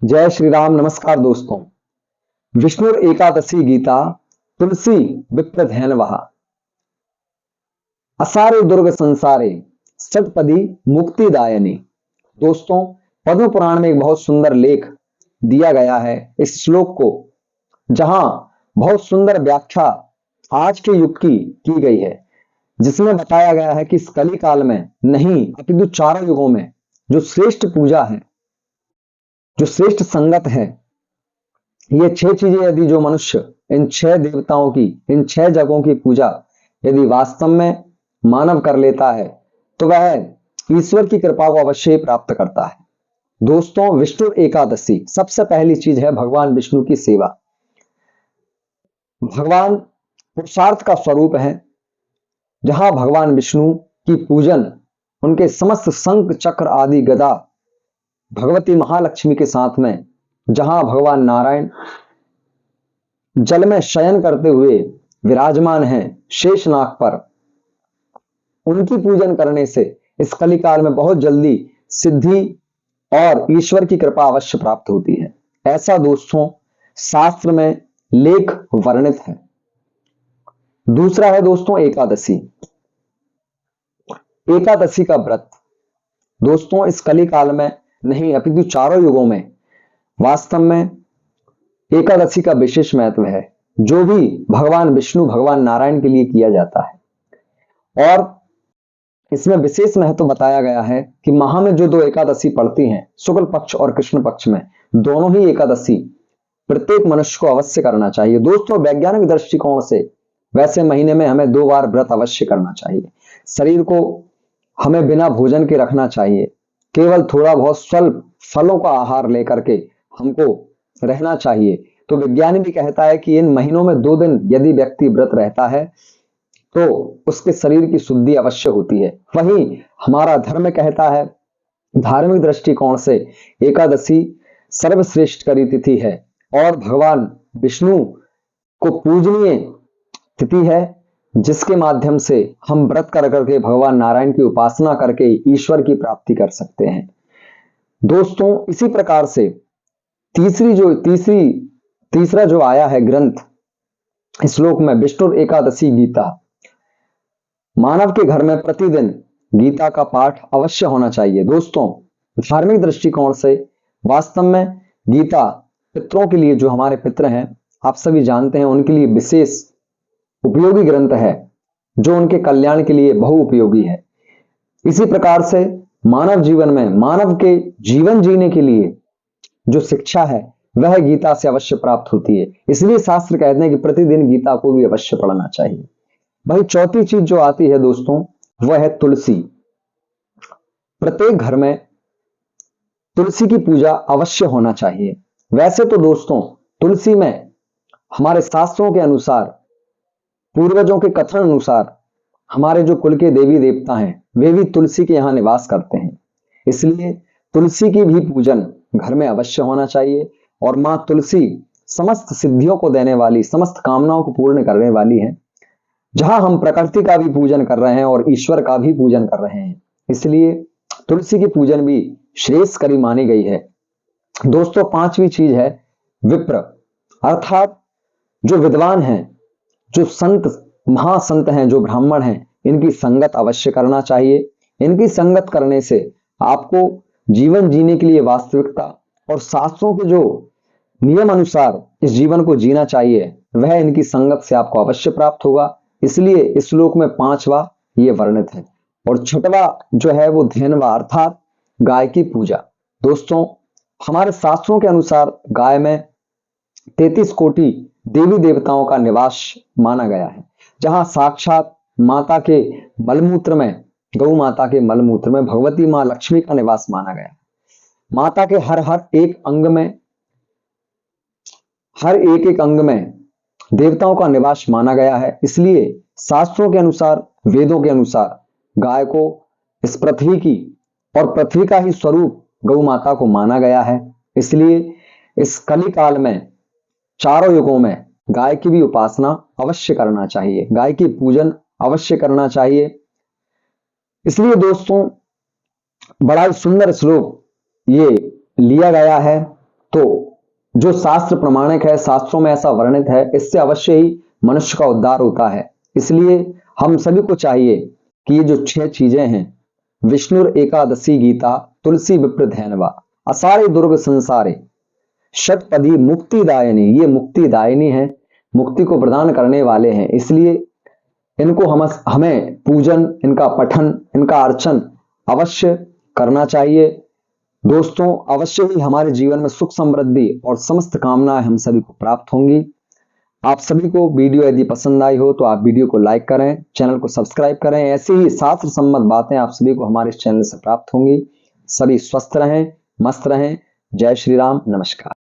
जय श्री राम। नमस्कार दोस्तों। विष्णु एकादशी गीता तुलसी विप्रधैन वहा असारे दुर्ग संसारे षटपदी मुक्तिदायनी। दोस्तों, पद्म पुराण में एक बहुत सुंदर लेख दिया गया है इस श्लोक को, जहां बहुत सुंदर व्याख्या आज के युग की गई है, जिसमें बताया गया है कि इस कली काल में नहीं अपितु चारों युगों में जो श्रेष्ठ पूजा है, जो श्रेष्ठ संगत है, ये छह चीजें यदि जो मनुष्य इन छह देवताओं की, इन छह जगहों की पूजा यदि वास्तव में मानव कर लेता है तो वह ईश्वर की कृपा को अवश्य प्राप्त करता है। दोस्तों, विष्णु एकादशी सबसे पहली चीज है भगवान विष्णु की सेवा। भगवान पुरुषार्थ का स्वरूप है, जहां भगवान विष्णु की पूजन उनके समस्त शंख चक्र आदि गदा भगवती महालक्ष्मी के साथ में, जहां भगवान नारायण जल में शयन करते हुए विराजमान हैं शेषनाग पर, उनकी पूजन करने से इस कलिकाल में बहुत जल्दी सिद्धि और ईश्वर की कृपा अवश्य प्राप्त होती है। ऐसा दोस्तों शास्त्र में लेख वर्णित है। दूसरा है दोस्तों एकादशी। एकादशी का व्रत दोस्तों इस कलिकाल में नहीं अपितु चारों युगों में वास्तव में एकादशी का विशेष महत्व है, जो भी भगवान विष्णु भगवान नारायण के लिए किया जाता है। और इसमें विशेष महत्व बताया गया है कि माह में जो दो एकादशी पड़ती हैं, शुक्ल पक्ष और कृष्ण पक्ष में, दोनों ही एकादशी प्रत्येक मनुष्य को अवश्य करना चाहिए। दोस्तों, वैज्ञानिक दृष्टिकोण से वैसे महीने में हमें 2 बार व्रत अवश्य करना चाहिए। शरीर को हमें बिना भोजन के रखना चाहिए, केवल थोड़ा बहुत स्वल्प फलों का आहार लेकर के हमको रहना चाहिए। तो विज्ञान भी कहता है कि इन महीनों में 2 दिन यदि व्यक्ति व्रत रहता है तो उसके शरीर की शुद्धि अवश्य होती है। वहीं हमारा धर्म कहता है, धार्मिक दृष्टिकोण से एकादशी सर्वश्रेष्ठ करी तिथि है और भगवान विष्णु को पूजनीय तिथि है, जिसके माध्यम से हम व्रत कर करके भगवान नारायण की उपासना करके ईश्वर की प्राप्ति कर सकते हैं। दोस्तों, इसी प्रकार से तीसरा जो आया है ग्रंथ श्लोक में, विष्णु एकादशी गीता। मानव के घर में प्रतिदिन गीता का पाठ अवश्य होना चाहिए। दोस्तों, धार्मिक दृष्टिकोण से वास्तव में गीता पितरों के लिए, जो हमारे पितर हैं आप सभी जानते हैं, उनके लिए विशेष उपयोगी ग्रंथ है, जो उनके कल्याण के लिए बहु उपयोगी है। इसी प्रकार से मानव जीवन में, मानव के जीवन जीने के लिए जो शिक्षा है वह गीता से अवश्य प्राप्त होती है। इसलिए शास्त्र कहते हैं कि प्रतिदिन गीता को भी अवश्य पढ़ना चाहिए। भाई, चौथी चीज जो आती है दोस्तों वह है तुलसी। प्रत्येक घर में तुलसी की पूजा अवश्य होना चाहिए। वैसे तो दोस्तों तुलसी में हमारे शास्त्रों के अनुसार, पूर्वजों के कथन अनुसार, हमारे जो कुल के देवी देवता हैं वे भी तुलसी के यहां निवास करते हैं। इसलिए तुलसी की भी पूजन घर में अवश्य होना चाहिए। और मां तुलसी समस्त सिद्धियों को देने वाली, समस्त कामनाओं को पूर्ण करने वाली है। जहां हम प्रकृति का भी पूजन कर रहे हैं और ईश्वर का भी पूजन कर रहे हैं, इसलिए तुलसी की पूजन भी श्रेष्ठ करी मानी गई है। दोस्तों, पांचवी चीज है विप्र, अर्थात जो विद्वान हैं, जो संत, महासंत हैं, जो ब्राह्मण हैं, इनकी संगत अवश्य करना चाहिए। इनकी संगत करने से आपको जीवन जीने के लिए वास्तविकता और शास्त्रों के जो नियम अनुसार इस जीवन को जीना चाहिए, वह इनकी संगत से आपको अवश्य प्राप्त होगा। इसलिए इस श्लोक में 5वां ये वर्णित है। और 6वां जो है वो धेनवा, अर्थात गाय की पूजा। दोस्तों, हमारे शास्त्रों के अनुसार गाय में 33 कोटि देवी देवताओं का निवास माना गया है, जहां साक्षात माता के मलमूत्र में, गौ माता के मलमूत्र में भगवती मां लक्ष्मी का निवास माना गया है। माता के हर एक अंग में, हर एक अंग में देवताओं का निवास माना गया है। इसलिए शास्त्रों के अनुसार, वेदों के अनुसार गाय को इस पृथ्वी की और पृथ्वी का ही स्वरूप गौ माता को माना गया है। इसलिए इस कली काल में चारों युगों में गाय की भी उपासना अवश्य करना चाहिए, गाय की पूजन अवश्य करना चाहिए। इसलिए दोस्तों बड़ा ही सुंदर श्लोक ये लिया गया है तो जो शास्त्र प्रमाणिक है, शास्त्रों में ऐसा वर्णित है, इससे अवश्य ही मनुष्य का उद्धार होता है। इसलिए हम सभी को चाहिए कि ये जो 6 चीजें हैं, विष्णुर एकादशी गीता, तुलसी विप्र धैनवा, असारे दुर्ग संसारे, षटपदी मुक्तिदायिनी, ये मुक्तिदायिनी है, मुक्ति को प्रदान करने वाले हैं। इसलिए इनको हमें पूजन, इनका पठन, इनका अर्चन अवश्य करना चाहिए। दोस्तों, अवश्य ही हमारे जीवन में सुख समृद्धि और समस्त कामनाएं हम सभी को प्राप्त होंगी। आप सभी को वीडियो यदि पसंद आई हो तो आप वीडियो को लाइक करें, चैनल को सब्सक्राइब करें। ऐसी ही शास्त्र सम्मत बातें आप सभी को हमारे इस चैनल से प्राप्त होंगी। सभी स्वस्थ रहें, मस्त रहें। जय श्री राम, नमस्कार।